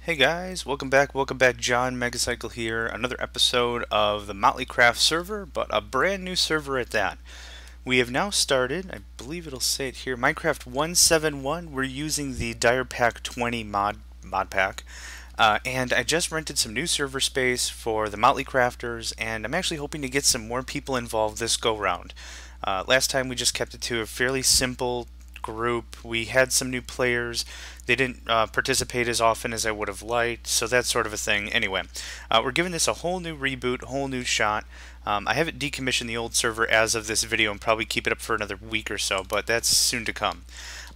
Hey guys, welcome back, John Megacycle here. Another episode of the MotleyCraft server, but a brand new server at that. We have now started, I believe it'll say it here, Minecraft 171. We're using the Dire Pack 20 mod pack. And I just rented some new server space for the MotleyCrafters, and I'm actually hoping to get some more people involved this go round. Last time we just kept it to a fairly simple group. We had some new players. They didn't participate as often as I would have liked, so that's sort of a thing. Anyway, we're giving this a whole new reboot, whole new shot. I haven't decommissioned the old server as of this video and probably keep it up for another week or so, but that's soon to come.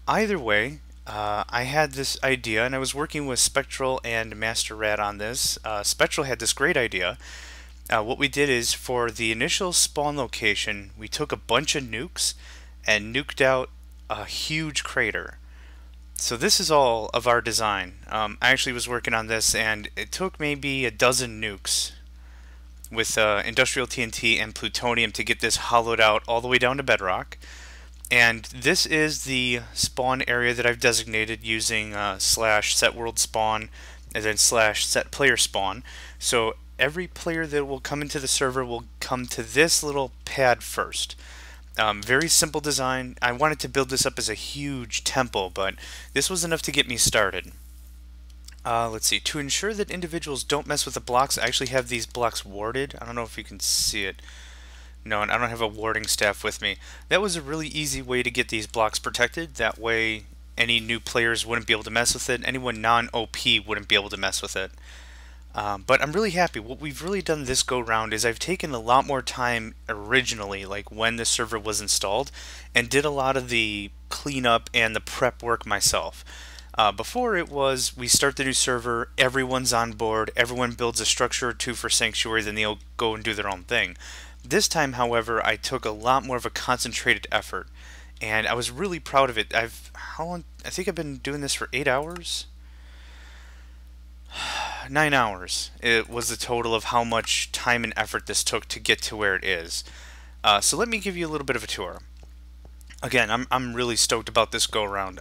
Either way, I had this idea, and I was working with Spectral and Master Rat on this. Spectral had this great idea. What we did is, for the initial spawn location, we took a bunch of nukes and nuked out a huge crater. So this is all of our design. I actually was working on this, and it took maybe a dozen nukes with industrial TNT and plutonium to get this hollowed out all the way down to bedrock. And this is the spawn area that I've designated using slash set world spawn and then slash set player spawn. So every player that will come into the server will come to this little pad first. Very simple design. I wanted to build this up as a huge temple, but this was enough to get me started. Let's see. To ensure that individuals don't mess with the blocks, I actually have these blocks warded. I don't know if you can see it. No, and I don't have a warding staff with me. That was a really easy way to get these blocks protected. That way any new players wouldn't be able to mess with it. Anyone non-OP wouldn't be able to mess with it. But I'm really happy. What we've really done this go round is I've taken a lot more time originally, like when the server was installed, and did a lot of the cleanup and the prep work myself. Before it was, we start the new server, everyone's on board, everyone builds a structure or two for Sanctuary, then they'll go and do their own thing. This time, however, I took a lot more of a concentrated effort, and I was really proud of it. I think I've been doing this for 8 hours? 9 hours. It was the total of how much time and effort this took to get to where it is. So let me give you a little bit of a tour. Again, I'm really stoked about this go around.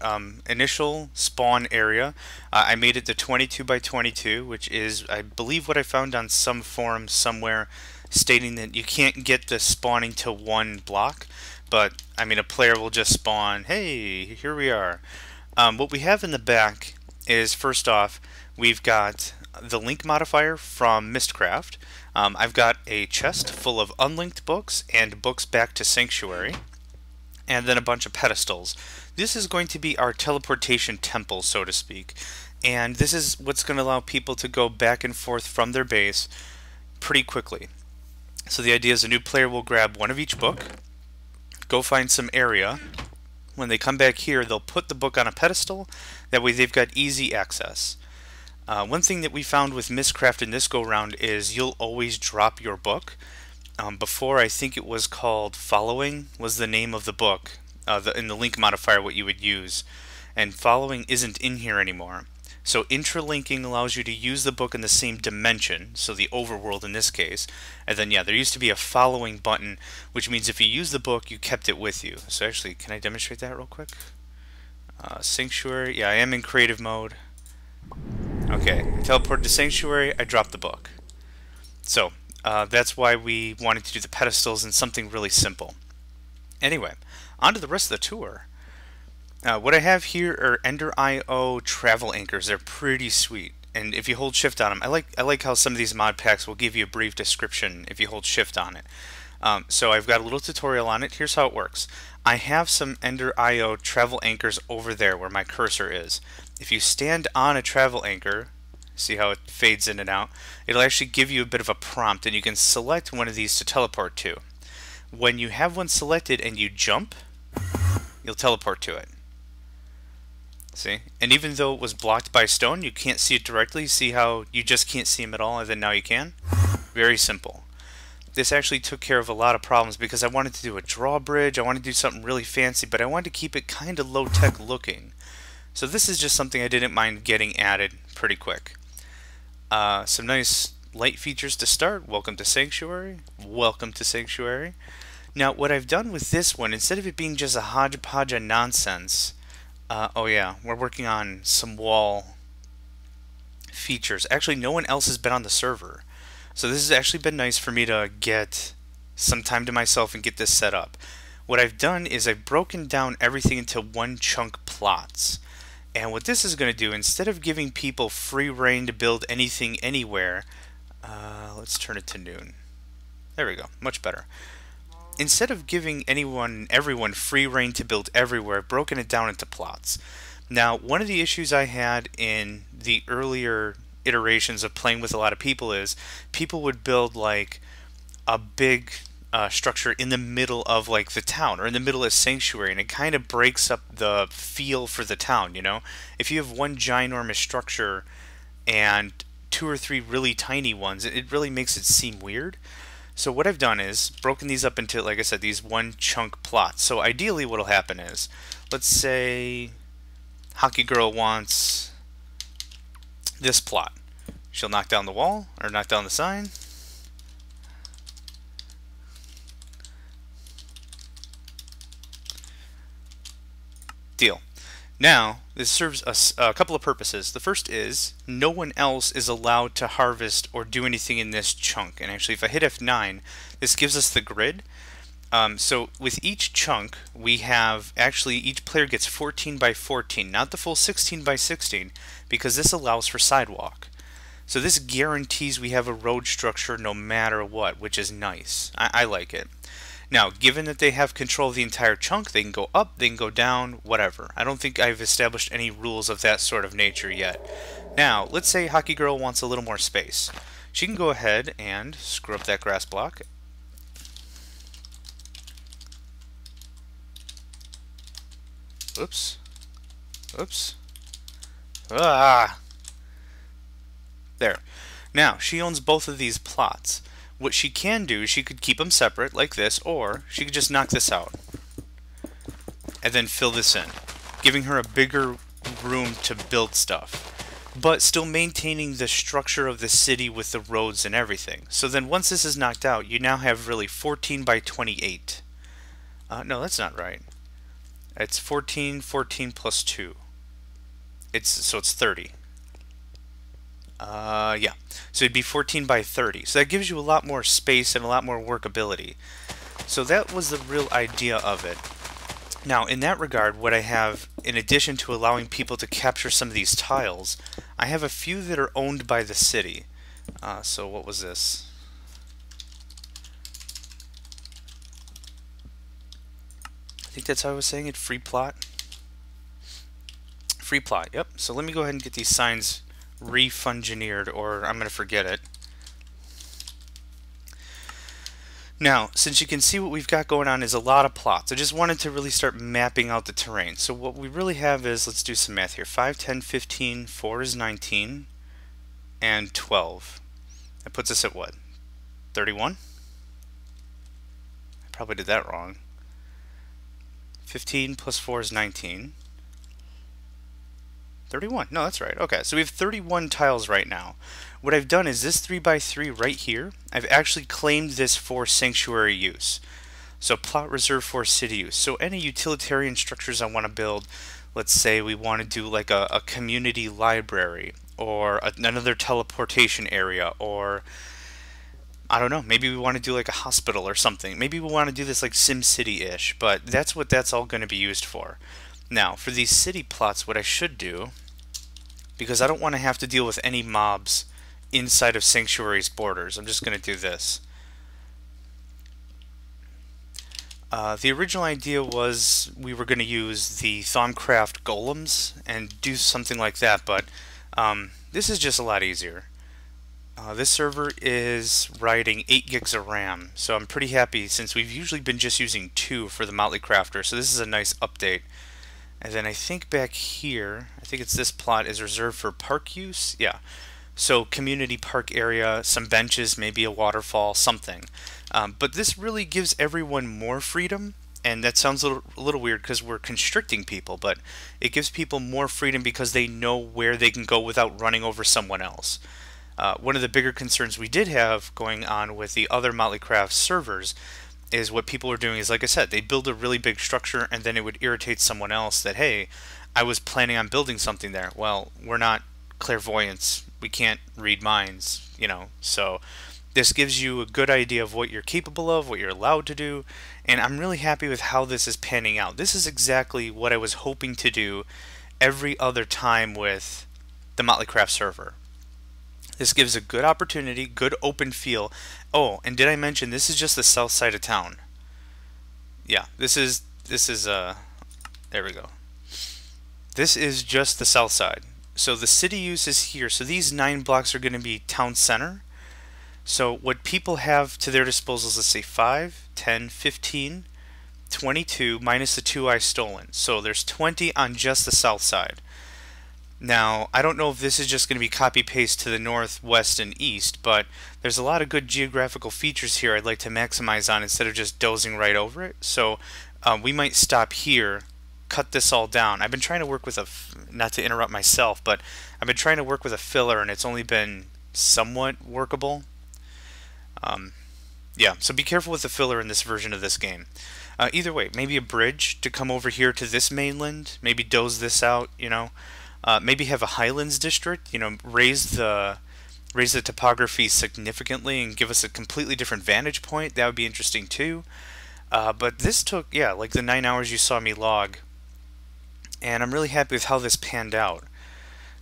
Initial spawn area, I made it to 22 by 22, which is, I believe, what I found on some forum somewhere, stating that you can't get the spawning to one block, but I mean, a player will just spawn, hey, here we are. What we have in the back is, first off, we've got the link modifier from Mistcraft. I've got a chest full of unlinked books and books back to Sanctuary, and then a bunch of pedestals. This is going to be our teleportation temple, so to speak, and this is what's going to allow people to go back and forth from their base pretty quickly. So the idea is a new player will grab one of each book, go find some area. When they come back here, they'll put the book on a pedestal. That way they've got easy access. One thing that we found with Mistcraft in this go-round is you'll always drop your book. Before, I think it was called Following was the name of the book, in the link modifier what you would use. And Following isn't in here anymore. So intralinking allows you to use the book in the same dimension, so the overworld in this case. And then yeah, there used to be a following button, which means if you use the book, you kept it with you. So actually, can I demonstrate that real quick? Sanctuary, yeah, I am in creative mode. Okay, I teleported to Sanctuary, I dropped the book. So, that's why we wanted to do the pedestals and something really simple. Anyway, on to the rest of the tour. What I have here are Ender IO travel anchors. They're pretty sweet, and if you hold shift on them, I like how some of these mod packs will give you a brief description if you hold shift on it. So I've got a little tutorial on it. Here's how it works. I have some Ender IO travel anchors over there where my cursor is. If you stand on a travel anchor, see how it fades in and out, it'll actually give you a bit of a prompt, and you can select one of these to teleport to. When you have one selected and you jump, you'll teleport to it. See? And even though it was blocked by stone, you can't see it directly. See how you just can't see him at all, and then now you can? Very simple. This actually took care of a lot of problems because I wanted to do a drawbridge, I wanted to do something really fancy, but I wanted to keep it kind of low-tech looking. So this is just something I didn't mind getting added pretty quick. Some nice light features to start. Welcome to Sanctuary. Welcome to Sanctuary. Now, what I've done with this one, instead of it being just a hodgepodge of nonsense, oh yeah, we're working on some wall features. Actually, no one else has been on the server. So this has actually been nice for me to get some time to myself and get this set up. What I've done is I've broken down everything into one chunk plots. And what this is going to do, instead of giving people free reign to build anything anywhere, let's turn it to noon. There we go, much better. Instead of giving everyone free reign to build everywhere, I've broken it down into plots. Now, one of the issues I had in the earlier iterations of playing with a lot of people is people would build like a big structure in the middle of like the town or in the middle of sanctuary, and it kind of breaks up the feel for the town, you know? If you have one ginormous structure and 2 or 3 really tiny ones, it really makes it seem weird. So what I've done is broken these up into, like I said, these one chunk plots. So ideally what'll happen is, let's say Hockey Girl wants this plot. She'll knock down the wall or knock down the sign. Deal. Now, this serves us a couple of purposes. The first is, no one else is allowed to harvest or do anything in this chunk. And actually, if I hit F9, this gives us the grid. So with each chunk, we have, actually, each player gets 14 by 14, not the full 16 by 16, because this allows for sidewalk. So this guarantees we have a road structure no matter what, which is nice. I like it. Now, given that they have control of the entire chunk, they can go up, they can go down, whatever. I don't think I've established any rules of that sort of nature yet. Now, let's say Hockey Girl wants a little more space. She can go ahead and screw up that grass block. Oops. Oops. Ah! There. Now, she owns both of these plots. What she can do, she could keep them separate like this, or she could just knock this out and then fill this in, giving her a bigger room to build stuff, but still maintaining the structure of the city with the roads and everything. So then once this is knocked out, you now have really 14 by 28. No, that's not right. It's 14 plus 2. So it's 30. Yeah, so it'd be 14 by 30. So that gives you a lot more space and a lot more workability. So that was the real idea of it. Now, in that regard, what I have, in addition to allowing people to capture some of these tiles, I have a few that are owned by the city. So what was this? I think that's how I was saying it, free plot. Free plot, yep. So let me go ahead and get these signs refungineered, or I'm going to forget it. Now, since you can see what we've got going on is a lot of plots, I just wanted to really start mapping out the terrain. So what we really have is, let's do some math here. 5, 10, 15, 4 is 19, and 12. That puts us at what? 31? I probably did that wrong. 15 plus 4 is 19. 31. No, that's right. Okay, so we have 31 tiles right now. What I've done is this 3x3 right here, I've actually claimed this for sanctuary use. So plot reserved for city use. So any utilitarian structures I want to build, let's say we want to do like a community library, or another teleportation area, or I don't know, maybe we want to do like a hospital or something. Maybe we want to do this like SimCity-ish, but that's what that's all going to be used for. Now, for these city plots, what I should do, because I don't want to have to deal with any mobs inside of Sanctuary's borders, I'm just going to do this. The original idea was we were going to use the Thaumcraft golems and do something like that, but this is just a lot easier. This server is riding 8 gigs of RAM, so I'm pretty happy since we've usually been just using 2 for the MotleyCrafters, so this is a nice update. And then I think back here, I think it's this plot is reserved for park use. Yeah. So community park area, some benches, maybe a waterfall, something. But this really gives everyone more freedom. And that sounds a little weird because we're constricting people, but it gives people more freedom because they know where they can go without running over someone else. One of the bigger concerns we did have going on with the other MotleyCraft servers is what people are doing is, like I said, they build a really big structure and then it would irritate someone else that, hey, I was planning on building something there. Well, we're not clairvoyance. We can't read minds, you know. So this gives you a good idea of what you're capable of, what you're allowed to do, and I'm really happy with how this is panning out. This is exactly what I was hoping to do every other time with the MotleyCraft server. This gives a good opportunity, good open feel. Oh, and did I mention this is just the south side of town? Yeah, this is there we go. This is just the south side. So the city use is here. So these 9 blocks are going to be town center. So what people have to their disposal is, let's say 5, 10, 15, 22 minus the 2 I stolen. So there's 20 on just the south side. Now, I don't know if this is just going to be copy-paste to the north, west, and east, but there's a lot of good geographical features here I'd like to maximize on instead of just dozing right over it. So we might stop here, cut this all down. I've been trying to work with not to interrupt myself, but I've been trying to work with a filler, and it's only been somewhat workable. Yeah, so be careful with the filler in this version of this game. Either way, maybe a bridge to come over here to this mainland, maybe doze this out, you know. Maybe have a highlands district, you know, raise the topography significantly and give us a completely different vantage point. That would be interesting too. But this took, yeah, like the 9 hours you saw me log, and I'm really happy with how this panned out.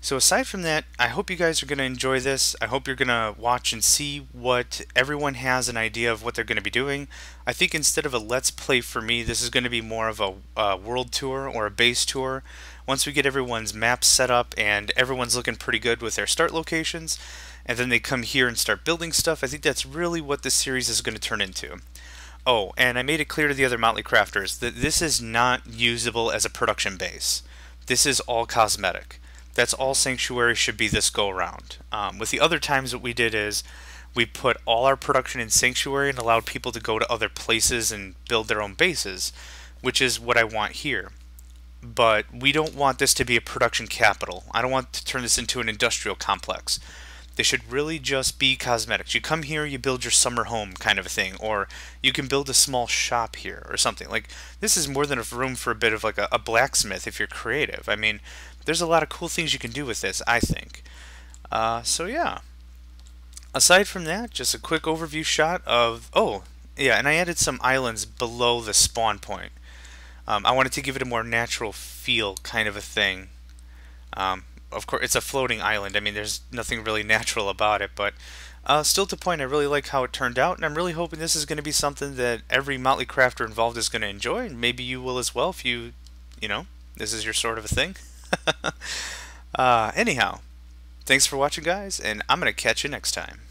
So aside from that, I hope you guys are going to enjoy this. I hope you're going to watch and see what everyone has an idea of what they're going to be doing. I think instead of a let's play for me, this is going to be more of a world tour or a base tour. Once we get everyone's maps set up and everyone's looking pretty good with their start locations, and then they come here and start building stuff, I think that's really what this series is going to turn into. Oh, and I made it clear to the other Motley Crafters that this is not usable as a production base. This is all cosmetic. That's all Sanctuary should be this go around. With the other times, what we did is we put all our production in Sanctuary and allowed people to go to other places and build their own bases, which is what I want here. But we don't want this to be a production capital. I don't want to turn this into an industrial complex. They should really just be cosmetics. You come here, you build your summer home kind of a thing, or you can build a small shop here or something. Like, this is more than enough room for a bit of like a blacksmith if you're creative. I mean, there's a lot of cool things you can do with this, I think. So yeah. Aside from that, just a quick overview shot of, oh, yeah, and I added some islands below the spawn point. I wanted to give it a more natural feel kind of a thing. Of course, it's a floating island. I mean, there's nothing really natural about it, but still to the point, I really like how it turned out, and I'm really hoping this is going to be something that every Motley Crafter involved is going to enjoy, and maybe you will as well if you know, this is your sort of a thing. Anyhow, thanks for watching, guys, and I'm going to catch you next time.